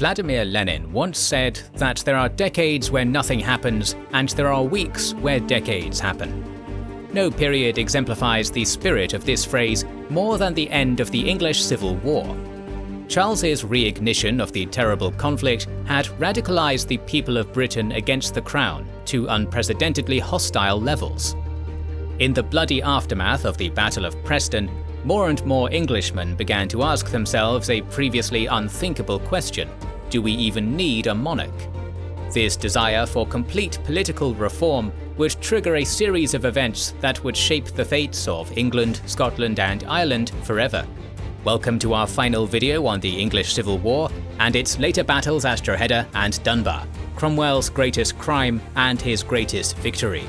Vladimir Lenin once said that there are decades where nothing happens and there are weeks where decades happen. No period exemplifies the spirit of this phrase more than the end of the English Civil War. Charles's reignition of the terrible conflict had radicalized the people of Britain against the crown to unprecedentedly hostile levels. In the bloody aftermath of the Battle of Preston, more and more Englishmen began to ask themselves a previously unthinkable question: do we even need a monarch? This desire for complete political reform would trigger a series of events that would shape the fates of England, Scotland, and Ireland forever. Welcome to our final video on the English Civil War and its later battles at Drogheda and Dunbar, Cromwell's greatest crime and his greatest victory.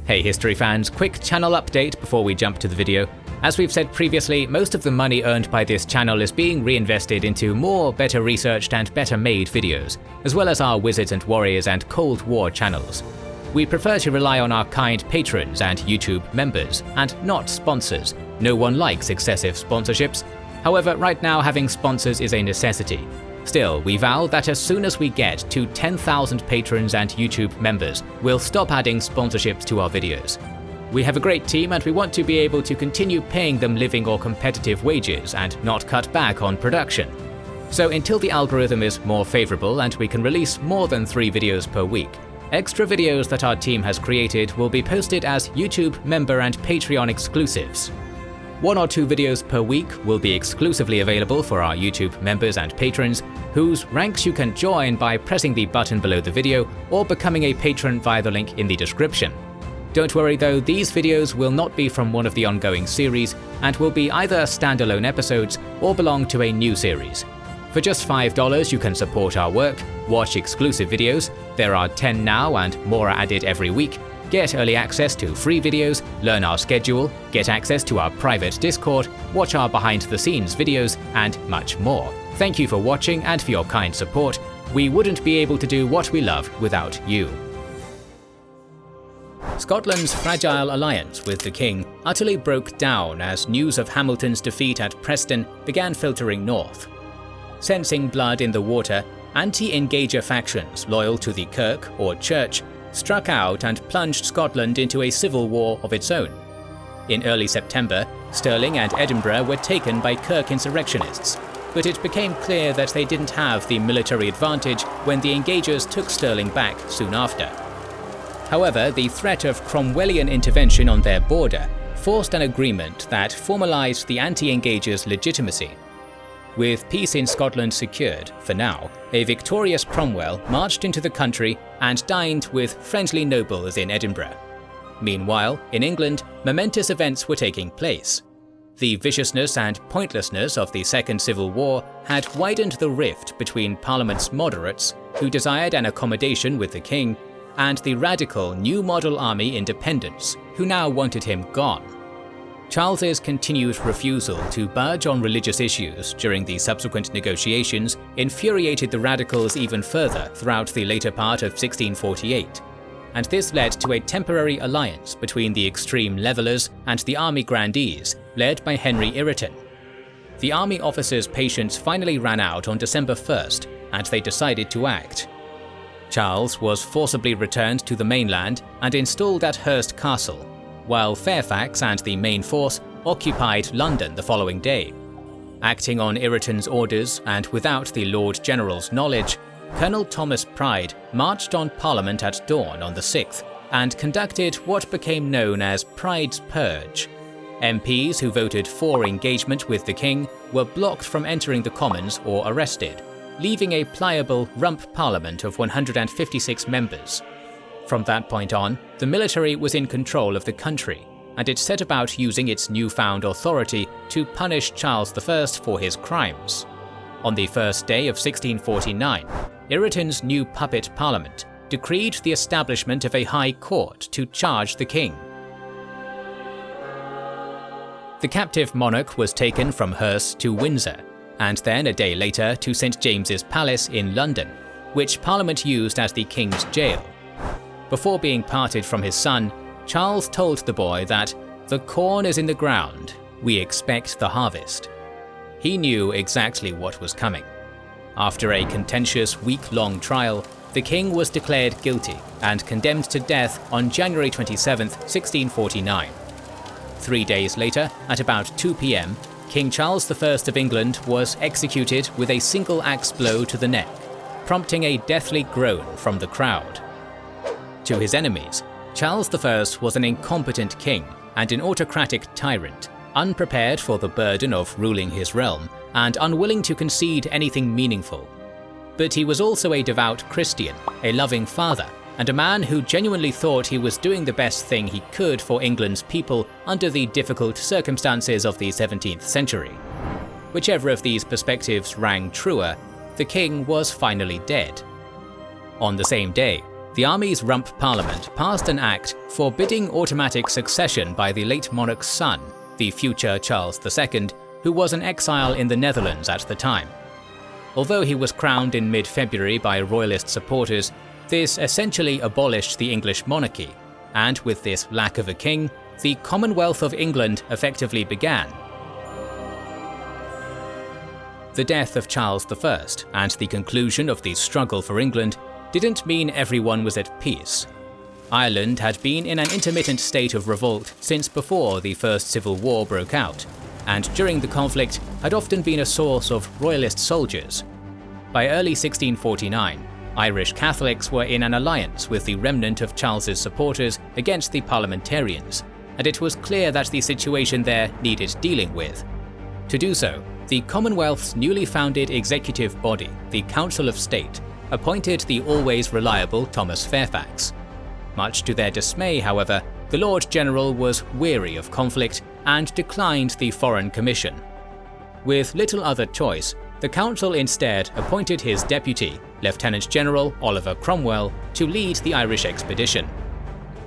Hey history fans, quick channel update before we jump to the video. As we've said previously, most of the money earned by this channel is being reinvested into more better researched and better made videos, as well as our Wizards and Warriors and Cold War channels. We prefer to rely on our kind patrons and YouTube members, and not sponsors. No one likes excessive sponsorships. However, right now having sponsors is a necessity. Still, we vow that as soon as we get to 10,000 patrons and YouTube members, we'll stop adding sponsorships to our videos. We have a great team and we want to be able to continue paying them living or competitive wages and not cut back on production. So until the algorithm is more favorable and we can release more than 3 videos per week, extra videos that our team has created will be posted as YouTube member and Patreon exclusives. 1 or 2 videos per week will be exclusively available for our YouTube members and patrons, whose ranks you can join by pressing the button below the video or becoming a patron via the link in the description. Don't worry though, these videos will not be from one of the ongoing series and will be either standalone episodes or belong to a new series. For just $5 you can support our work, watch exclusive videos, there are 10 now and more are added every week, get early access to free videos, learn our schedule, get access to our private Discord, watch our behind the scenes videos, and much more. Thank you for watching and for your kind support. We wouldn't be able to do what we love without you. Scotland's fragile alliance with the king utterly broke down as news of Hamilton's defeat at Preston began filtering north. Sensing blood in the water, anti-engager factions loyal to the Kirk or Church struck out and plunged Scotland into a civil war of its own. In early September, Stirling and Edinburgh were taken by Kirk insurrectionists, but it became clear that they didn't have the military advantage when the Engagers took Stirling back soon after. However, the threat of Cromwellian intervention on their border forced an agreement that formalised the anti-Engagers' legitimacy. With peace in Scotland secured, for now, a victorious Cromwell marched into the country and dined with friendly nobles in Edinburgh. Meanwhile, in England, momentous events were taking place. The viciousness and pointlessness of the Second Civil War had widened the rift between Parliament's moderates, who desired an accommodation with the king, and the radical New Model Army independents, who now wanted him gone. Charles's continued refusal to budge on religious issues during the subsequent negotiations infuriated the radicals even further throughout the later part of 1648, and this led to a temporary alliance between the extreme Levellers and the army grandees, led by Henry Ireton. The army officers' patience finally ran out on December 1st, and they decided to act. Charles was forcibly returned to the mainland and installed at Hurst Castle, while Fairfax and the main force occupied London the following day. Acting on Ireton's orders and without the Lord General's knowledge, Colonel Thomas Pride marched on Parliament at dawn on the 6th and conducted what became known as Pride's Purge. MPs who voted for engagement with the king were blocked from entering the Commons or arrested, leaving a pliable rump parliament of 156 members. From that point on, the military was in control of the country, and it set about using its newfound authority to punish Charles I for his crimes. On the first day of 1649, Ireton's new puppet parliament decreed the establishment of a high court to charge the king. The captive monarch was taken from Hurst to Windsor, and then a day later to St James's Palace in London, which Parliament used as the king's jail. Before being parted from his son, Charles told the boy that "the corn is in the ground, we expect the harvest." He knew exactly what was coming. After a contentious week-long trial, the king was declared guilty and condemned to death on January 27, 1649. 3 days later, at about 2 p.m, King Charles I of England was executed with a single axe blow to the neck, prompting a deathly groan from the crowd. To his enemies, Charles I was an incompetent king and an autocratic tyrant, unprepared for the burden of ruling his realm and unwilling to concede anything meaningful. But he was also a devout Christian, a loving father, and a man who genuinely thought he was doing the best thing he could for England's people under the difficult circumstances of the 17th century. Whichever of these perspectives rang truer, the king was finally dead. On the same day, the army's rump parliament passed an act forbidding automatic succession by the late monarch's son, the future Charles II, who was in exile in the Netherlands at the time. Although he was crowned in mid-February by royalist supporters, this essentially abolished the English monarchy, and with this lack of a king, the Commonwealth of England effectively began. The death of Charles I and the conclusion of the struggle for England didn't mean everyone was at peace. Ireland had been in an intermittent state of revolt since before the First Civil War broke out, and during the conflict had often been a source of royalist soldiers. By early 1649, Irish Catholics were in an alliance with the remnant of Charles's supporters against the parliamentarians, and it was clear that the situation there needed dealing with. To do so, the Commonwealth's newly founded executive body, the Council of State, appointed the always reliable Thomas Fairfax. Much to their dismay, however, the Lord General was weary of conflict and declined the Foreign Commission. With little other choice, the council instead appointed his deputy, Lieutenant General Oliver Cromwell, to lead the Irish expedition.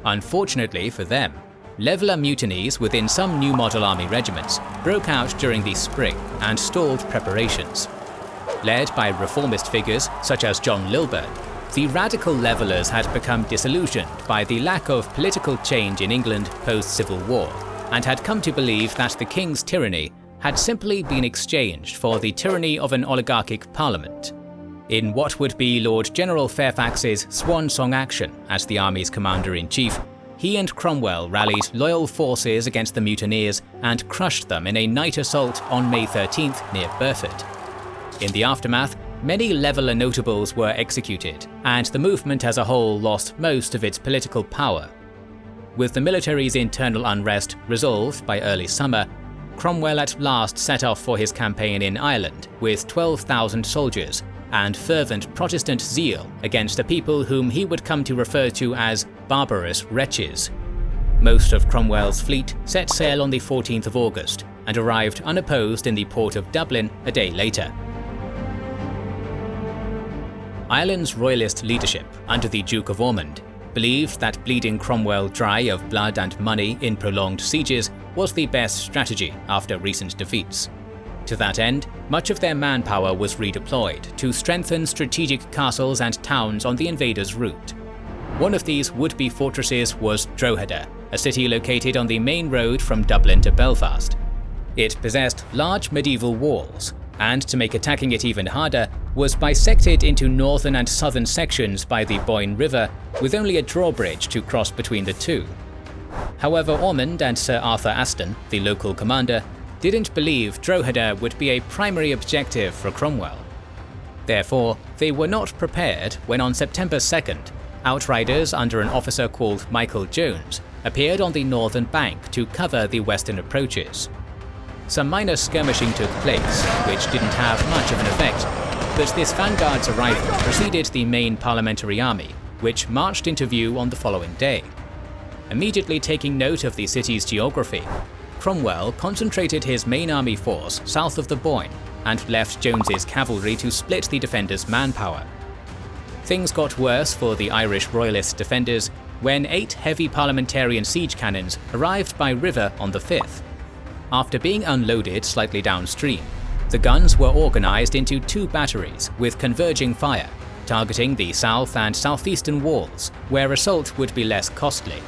Unfortunately for them, leveller mutinies within some new model army regiments broke out during the spring and stalled preparations. Led by reformist figures such as John Lilburne, the radical levellers had become disillusioned by the lack of political change in England post-Civil War, and had come to believe that the king's tyranny had simply been exchanged for the tyranny of an oligarchic parliament. In what would be Lord General Fairfax's swan song action as the army's commander-in-chief, he and Cromwell rallied loyal forces against the mutineers and crushed them in a night assault on May 13th near Burford. In the aftermath, many leveller notables were executed, and the movement as a whole lost most of its political power. With the military's internal unrest resolved by early summer, Cromwell at last set off for his campaign in Ireland with 12,000 soldiers and fervent Protestant zeal against a people whom he would come to refer to as barbarous wretches. Most of Cromwell's fleet set sail on the 14th of August and arrived unopposed in the port of Dublin a day later. Ireland's royalist leadership under the Duke of Ormond believed that bleeding Cromwell dry of blood and money in prolonged sieges was the best strategy after recent defeats. To that end, much of their manpower was redeployed to strengthen strategic castles and towns on the invaders' route. One of these would-be fortresses was Drogheda, a city located on the main road from Dublin to Belfast. It possessed large medieval walls, and to make attacking it even harder, was bisected into northern and southern sections by the Boyne River, with only a drawbridge to cross between the two. However, Ormond and Sir Arthur Aston, the local commander, didn't believe Drogheda would be a primary objective for Cromwell. Therefore, they were not prepared when on September 2nd, outriders under an officer called Michael Jones appeared on the northern bank to cover the western approaches. Some minor skirmishing took place, which didn't have much of an effect, but this vanguard's arrival preceded the main parliamentary army, which marched into view on the following day. Immediately taking note of the city's geography, Cromwell concentrated his main army force south of the Boyne and left Jones's cavalry to split the defenders' manpower. Things got worse for the Irish royalist defenders when 8 heavy parliamentarian siege cannons arrived by river on the 5th. After being unloaded slightly downstream, the guns were organised into 2 batteries with converging fire, targeting the south and southeastern walls, where assault would be less costly.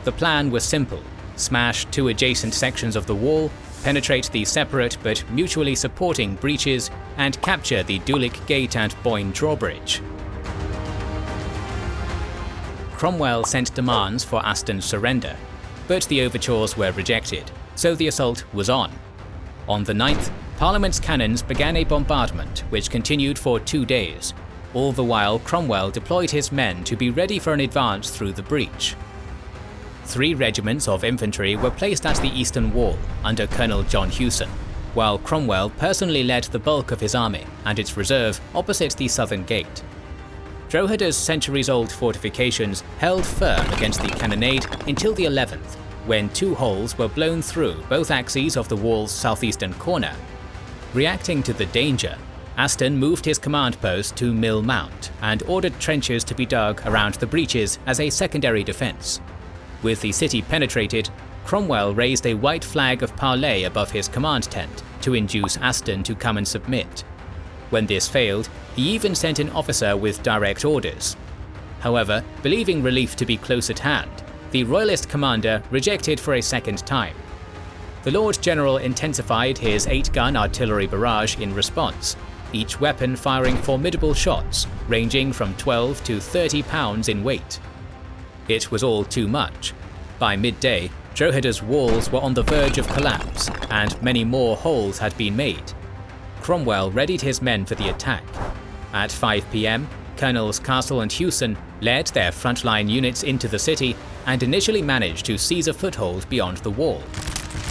The plan was simple: smash 2 adjacent sections of the wall, penetrate the separate but mutually supporting breaches, and capture the Dulick Gate and Boyne drawbridge. Cromwell sent demands for Aston's surrender, but the overtures were rejected, so the assault was on. On the 9th, Parliament's cannons began a bombardment which continued for 2 days. All the while, Cromwell deployed his men to be ready for an advance through the breach. 3 regiments of infantry were placed at the eastern wall under Colonel John Hewson, while Cromwell personally led the bulk of his army and its reserve opposite the southern gate. Drogheda's centuries-old fortifications held firm against the cannonade until the 11th, when 2 holes were blown through both axes of the wall's southeastern corner. Reacting to the danger, Aston moved his command post to Mill Mount and ordered trenches to be dug around the breaches as a secondary defence. With the city penetrated, Cromwell raised a white flag of parley above his command tent to induce Aston to come and submit. When this failed, he even sent an officer with direct orders. However, believing relief to be close at hand, the Royalist commander rejected for a second time. The Lord General intensified his 8-gun artillery barrage in response, each weapon firing formidable shots ranging from 12 to 30 pounds in weight. It was all too much. By midday, Drogheda's walls were on the verge of collapse, and many more holes had been made. Cromwell readied his men for the attack. At 5 p.m, Colonels Castle and Hewson led their frontline units into the city and initially managed to seize a foothold beyond the wall.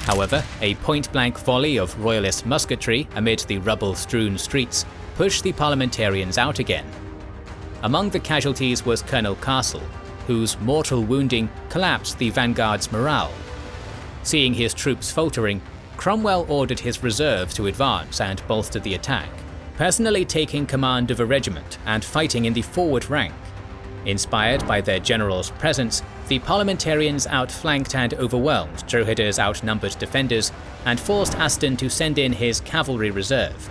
However, a point-blank volley of Royalist musketry amid the rubble-strewn streets pushed the parliamentarians out again. Among the casualties was Colonel Castle, whose mortal wounding collapsed the vanguard's morale. Seeing his troops faltering, Cromwell ordered his reserve to advance and bolster the attack, personally taking command of a regiment and fighting in the forward rank. Inspired by their general's presence, the parliamentarians outflanked and overwhelmed Drogheda's outnumbered defenders and forced Aston to send in his cavalry reserve.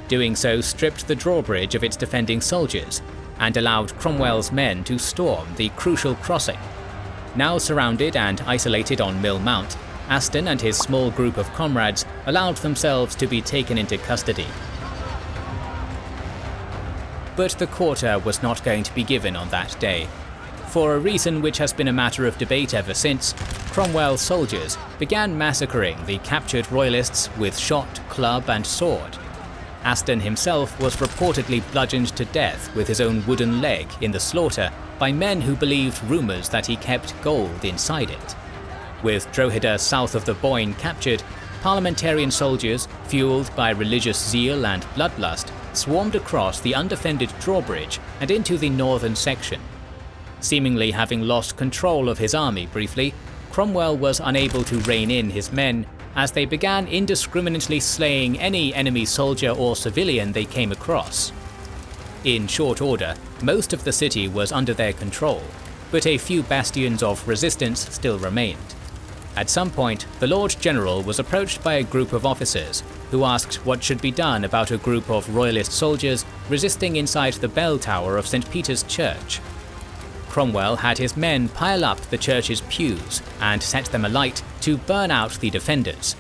Doing so stripped the drawbridge of its defending soldiers and allowed Cromwell's men to storm the crucial crossing. Now surrounded and isolated on Mill Mount, Aston and his small group of comrades allowed themselves to be taken into custody. But the quarter was not going to be given on that day. For a reason which has been a matter of debate ever since, Cromwell's soldiers began massacring the captured royalists with shot, club and sword. Aston himself was reportedly bludgeoned to death with his own wooden leg in the slaughter by men who believed rumours that he kept gold inside it. With Drogheda south of the Boyne captured, parliamentarian soldiers, fueled by religious zeal and bloodlust, swarmed across the undefended drawbridge and into the northern section. Seemingly having lost control of his army briefly, Cromwell was unable to rein in his men as they began indiscriminately slaying any enemy soldier or civilian they came across. In short order, most of the city was under their control, but a few bastions of resistance still remained. At some point, the Lord General was approached by a group of officers who asked what should be done about a group of royalist soldiers resisting inside the bell tower of St. Peter's Church. Cromwell had his men pile up the church's pews and set them alight to burn out the defenders.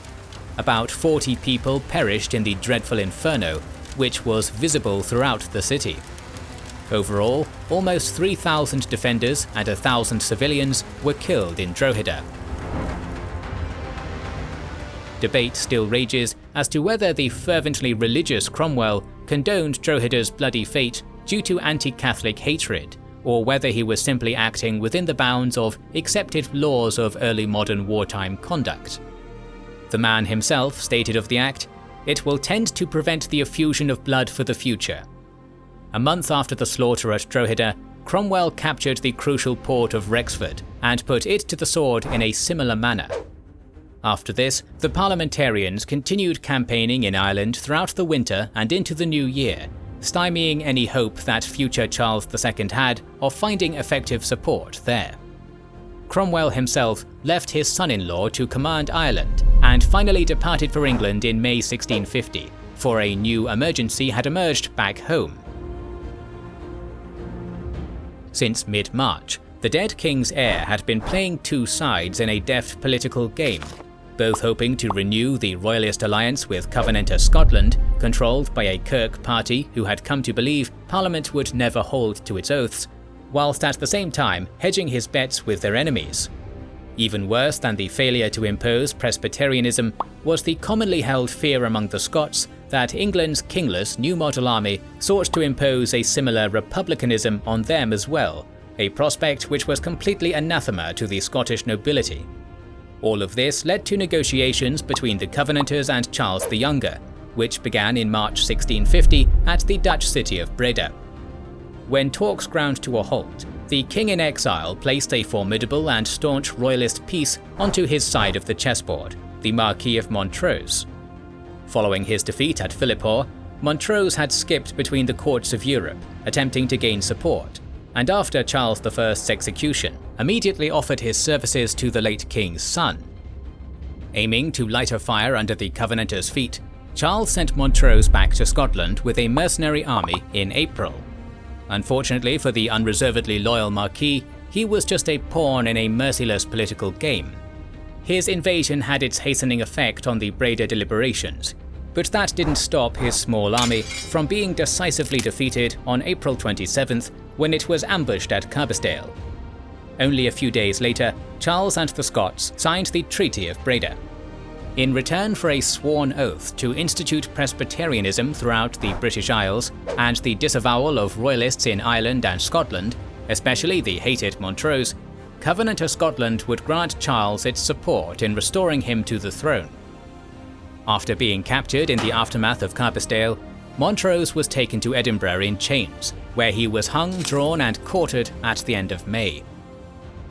About 40 people perished in the dreadful inferno, which was visible throughout the city. Overall, almost 3,000 defenders and 1,000 civilians were killed in Drogheda. Debate still rages as to whether the fervently religious Cromwell condoned Drogheda's bloody fate due to anti-Catholic hatred, or whether he was simply acting within the bounds of accepted laws of early modern wartime conduct. The man himself stated of the act, "It will tend to prevent the effusion of blood for the future." A month after the slaughter at Drogheda, Cromwell captured the crucial port of Rexford and put it to the sword in a similar manner. After this, the parliamentarians continued campaigning in Ireland throughout the winter and into the new year, stymieing any hope that future Charles II had of finding effective support there. Cromwell himself left his son-in-law to command Ireland and finally departed for England in May 1650, for a new emergency had emerged back home. Since mid-March, the dead king's heir had been playing two sides in a deft political game. both hoping to renew the royalist alliance with Covenanter Scotland, controlled by a Kirk party who had come to believe Parliament would never hold to its oaths, whilst at the same time hedging his bets with their enemies. Even worse than the failure to impose Presbyterianism was the commonly held fear among the Scots that England's kingless New Model Army sought to impose a similar republicanism on them as well, a prospect which was completely anathema to the Scottish nobility. All of this led to negotiations between the Covenanters and Charles the Younger, which began in March 1650 at the Dutch city of Breda. When talks ground to a halt, the king in exile placed a formidable and staunch royalist piece onto his side of the chessboard, the Marquis of Montrose. Following his defeat at Philiphaugh, Montrose had skipped between the courts of Europe, attempting to gain support, and after Charles I's execution, immediately offered his services to the late king's son. Aiming to light a fire under the Covenanters' feet, Charles sent Montrose back to Scotland with a mercenary army in April. Unfortunately for the unreservedly loyal Marquis, he was just a pawn in a merciless political game. His invasion had its hastening effect on the Breda deliberations, but that didn't stop his small army from being decisively defeated on April 27th when it was ambushed at Carbisdale. Only a few days later, Charles and the Scots signed the Treaty of Breda. In return for a sworn oath to institute Presbyterianism throughout the British Isles and the disavowal of royalists in Ireland and Scotland, especially the hated Montrose, Covenanter Scotland would grant Charles its support in restoring him to the throne. After being captured in the aftermath of Carbisdale, Montrose was taken to Edinburgh in chains, where he was hung, drawn and quartered at the end of May.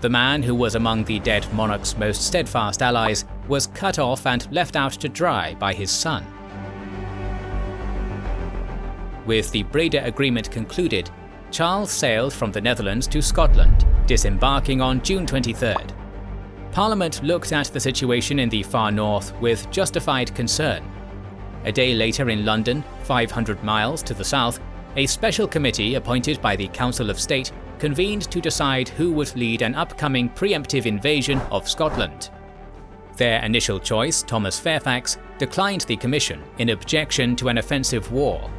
The man who was among the dead monarch's most steadfast allies was cut off and left out to dry by his son. With the Breda Agreement concluded, Charles sailed from the Netherlands to Scotland, disembarking on June 23rd. Parliament looked at the situation in the far north with justified concern. A day later in London, 500 miles to the south, a special committee appointed by the Council of State convened to decide who would lead an upcoming preemptive invasion of Scotland. Their initial choice, Thomas Fairfax, declined the commission in objection to an offensive war.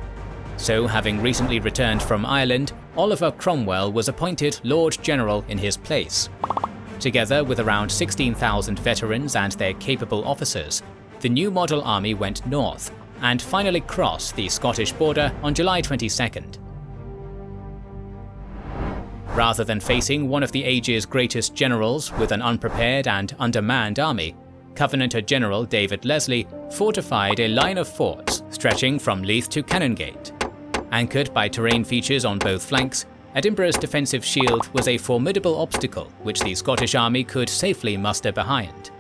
So, having recently returned from Ireland, Oliver Cromwell was appointed Lord General in his place. Together with around 16,000 veterans and their capable officers, the New Model Army went north and finally crossed the Scottish border on July 22nd. Rather than facing one of the age's greatest generals with an unprepared and undermanned army, Covenanter General David Leslie fortified a line of forts stretching from Leith to Canongate. Anchored by terrain features on both flanks, Edinburgh's defensive shield was a formidable obstacle which the Scottish army could safely muster behind.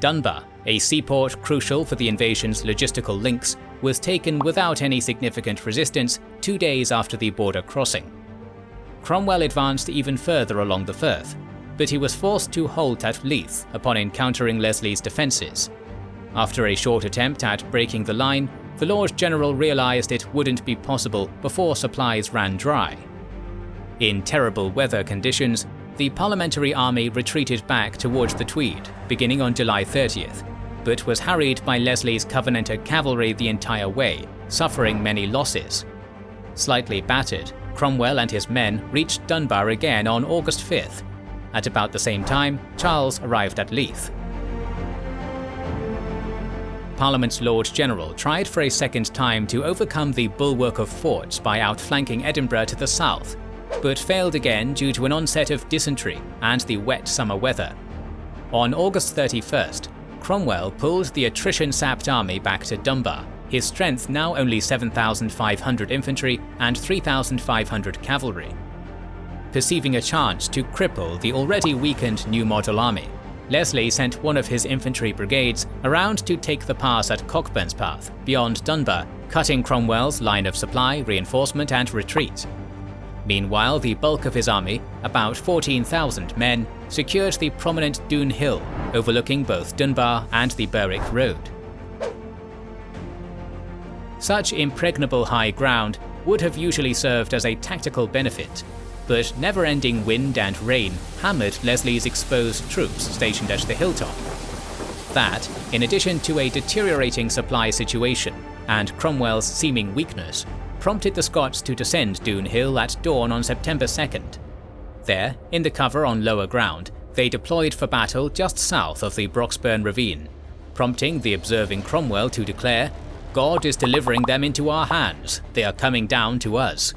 Dunbar, a seaport crucial for the invasion's logistical links, was taken without any significant resistance 2 days after the border crossing. Cromwell advanced even further along the Firth, but he was forced to halt at Leith upon encountering Leslie's defences. After a short attempt at breaking the line, the Lord General realised it wouldn't be possible before supplies ran dry. In terrible weather conditions, the Parliamentary army retreated back towards the Tweed, beginning on July 30th, but was harried by Leslie's Covenanter cavalry the entire way, suffering many losses. Slightly battered, Cromwell and his men reached Dunbar again on August 5th. At about the same time, Charles arrived at Leith. Parliament's Lord General tried for a second time to overcome the bulwark of forts by outflanking Edinburgh to the south, but failed again due to an onset of dysentery and the wet summer weather. On August 31st, Cromwell pulled the attrition-sapped army back to Dunbar, his strength now only 7,500 infantry and 3,500 cavalry. Perceiving a chance to cripple the already weakened New Model Army, Leslie sent one of his infantry brigades around to take the pass at Cockburn's Path, beyond Dunbar, cutting Cromwell's line of supply, reinforcement and retreat. Meanwhile, the bulk of his army, about 14,000 men, secured the prominent Doon Hill, overlooking both Dunbar and the Berwick Road. Such impregnable high ground would have usually served as a tactical benefit, but never-ending wind and rain hammered Leslie's exposed troops stationed at the hilltop. That, in addition to a deteriorating supply situation and Cromwell's seeming weakness, prompted the Scots to descend Doon Hill at dawn on September 2nd. There, in the cover on lower ground, they deployed for battle just south of the Broxburn Ravine, prompting the observing Cromwell to declare, "God is delivering them into our hands, they are coming down to us."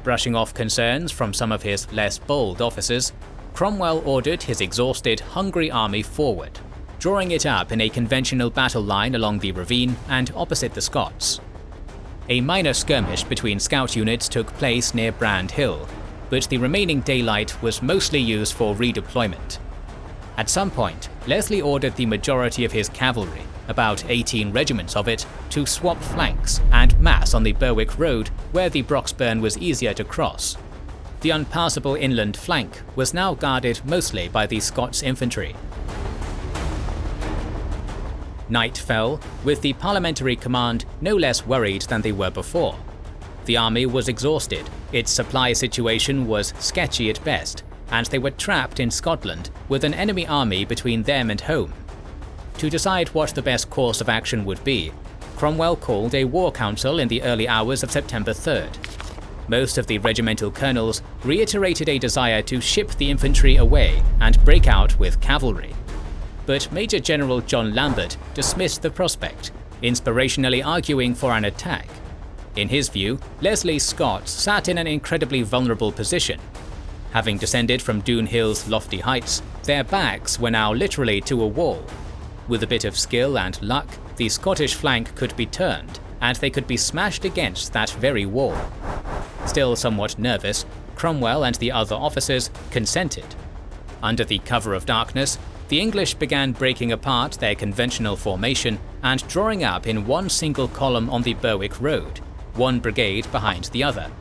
Brushing off concerns from some of his less bold officers, Cromwell ordered his exhausted, hungry army forward, drawing it up in a conventional battle line along the ravine and opposite the Scots. A minor skirmish between scout units took place near Brand Hill, but the remaining daylight was mostly used for redeployment. At some point, Leslie ordered the majority of his cavalry, about 18 regiments of it, to swap flanks and mass on the Berwick Road where the Broxburn was easier to cross. The unpassable inland flank was now guarded mostly by the Scots infantry. Night fell, with the parliamentary command no less worried than they were before. The army was exhausted, its supply situation was sketchy at best, and they were trapped in Scotland with an enemy army between them and home. To decide what the best course of action would be, Cromwell called a war council in the early hours of September 3rd. Most of the regimental colonels reiterated a desire to ship the infantry away and break out with cavalry. But Major General John Lambert dismissed the prospect, inspirationally arguing for an attack. In his view, Leslie's Scots sat in an incredibly vulnerable position. Having descended from Doon Hill's lofty heights, their backs were now literally to a wall. With a bit of skill and luck, the Scottish flank could be turned, and they could be smashed against that very wall. Still somewhat nervous, Cromwell and the other officers consented. Under the cover of darkness, the English began breaking apart their conventional formation and drawing up in one single column on the Berwick Road, one brigade behind the other.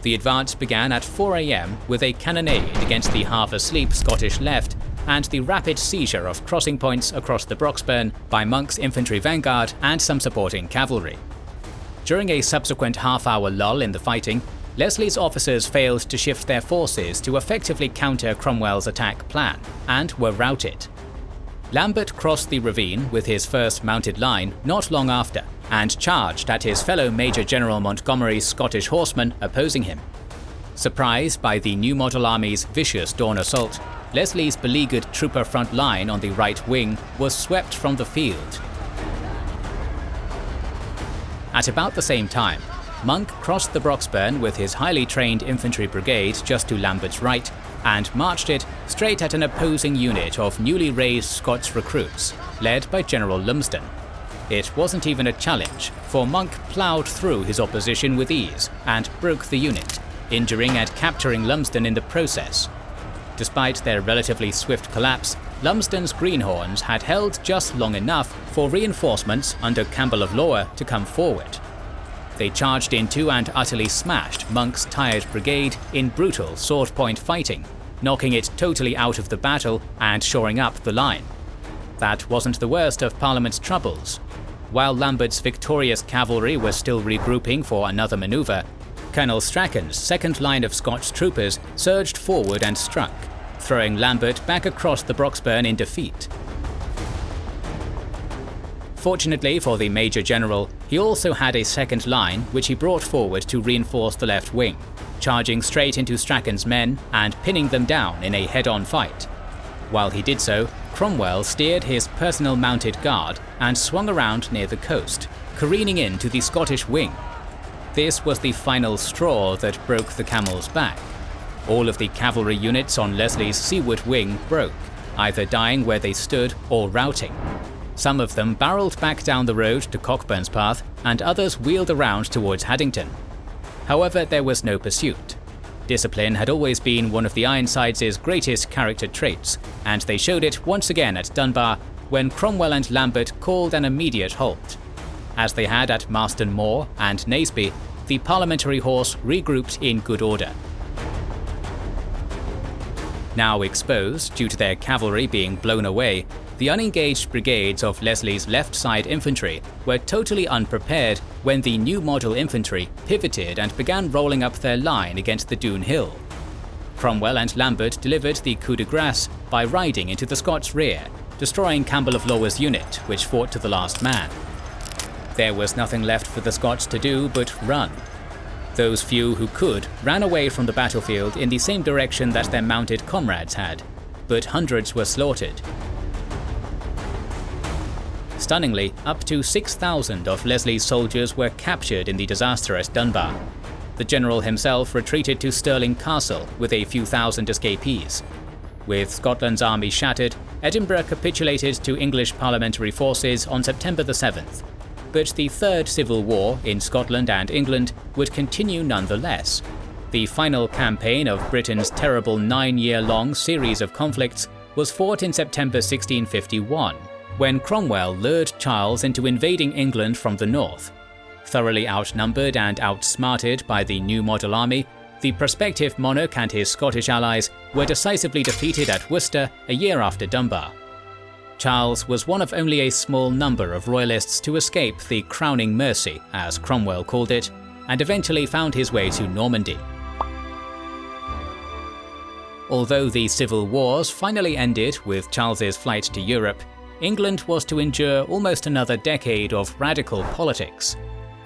The advance began at 4 AM with a cannonade against the half-asleep Scottish left and the rapid seizure of crossing points across the Broxburn by Monk's infantry vanguard and some supporting cavalry. During a subsequent half-hour lull in the fighting, Leslie's officers failed to shift their forces to effectively counter Cromwell's attack plan, and were routed. Lambert crossed the ravine with his first mounted line not long after, and charged at his fellow Major General Montgomery's Scottish horsemen opposing him. Surprised by the New Model Army's vicious dawn assault, Leslie's beleaguered trooper front line on the right wing was swept from the field. At about the same time, Monk crossed the Broxburn with his highly trained infantry brigade just to Lambert's right, and marched it straight at an opposing unit of newly raised Scots recruits, led by General Lumsden. It wasn't even a challenge, for Monk ploughed through his opposition with ease and broke the unit, injuring and capturing Lumsden in the process. Despite their relatively swift collapse, Lumsden's greenhorns had held just long enough for reinforcements under Campbell of Lower to come forward. They charged into and utterly smashed Monk's tired brigade in brutal sword-point fighting, knocking it totally out of the battle and shoring up the line. That wasn't the worst of Parliament's troubles. While Lambert's victorious cavalry was still regrouping for another manoeuvre, Colonel Strachan's second line of Scots troopers surged forward and struck, throwing Lambert back across the Broxburn in defeat. Fortunately for the Major General, he also had a second line which he brought forward to reinforce the left wing, charging straight into Strachan's men and pinning them down in a head-on fight. While he did so, Cromwell steered his personal mounted guard and swung around near the coast, careening into the Scottish wing. This was the final straw that broke the camel's back. All of the cavalry units on Leslie's seaward wing broke, either dying where they stood or routing. Some of them barreled back down the road to Cockburn's Path, and others wheeled around towards Haddington. However, there was no pursuit. Discipline had always been one of the Ironsides' greatest character traits, and they showed it once again at Dunbar when Cromwell and Lambert called an immediate halt. As they had at Marston Moor and Naseby, the Parliamentary horse regrouped in good order. Now exposed due to their cavalry being blown away, the unengaged brigades of Leslie's left side infantry were totally unprepared when the New Model infantry pivoted and began rolling up their line against the Doon Hill. Cromwell and Lambert delivered the coup de grace by riding into the Scots' rear, destroying Campbell of Lower's unit, which fought to the last man. There was nothing left for the Scots to do but run. Those few who could ran away from the battlefield in the same direction that their mounted comrades had, but hundreds were slaughtered. Stunningly, up to 6,000 of Leslie's soldiers were captured in the disaster at Dunbar. The general himself retreated to Stirling Castle with a few thousand escapees. With Scotland's army shattered, Edinburgh capitulated to English parliamentary forces on September the 7th. But the Third Civil War in Scotland and England would continue nonetheless. The final campaign of Britain's terrible 9-year-long series of conflicts was fought in September 1651, when Cromwell lured Charles into invading England from the north. Thoroughly outnumbered and outsmarted by the New Model Army, the prospective monarch and his Scottish allies were decisively defeated at Worcester a year after Dunbar. Charles was one of only a small number of royalists to escape the crowning mercy, as Cromwell called it, and eventually found his way to Normandy. Although the civil wars finally ended with Charles's flight to Europe, England was to endure almost another decade of radical politics.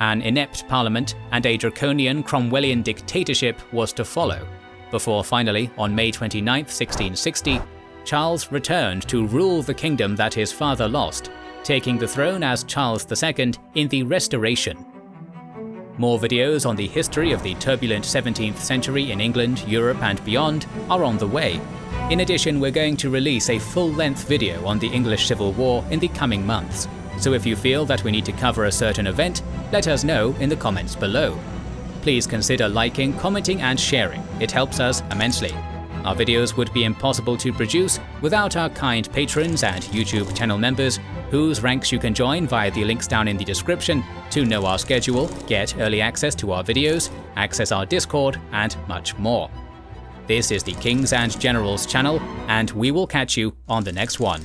An inept parliament and a draconian Cromwellian dictatorship was to follow, before finally, on May 29, 1660, Charles returned to rule the kingdom that his father lost, taking the throne as Charles II in the Restoration. More videos on the history of the turbulent 17th century in England, Europe and beyond are on the way. In addition, we're going to release a full-length video on the English Civil War in the coming months, so if you feel that we need to cover a certain event, let us know in the comments below. Please consider liking, commenting and sharing, it helps us immensely. Our videos would be impossible to produce without our kind patrons and YouTube channel members, whose ranks you can join via the links down in the description to know our schedule, get early access to our videos, access our Discord, and much more. This is the Kings and Generals channel, and we will catch you on the next one.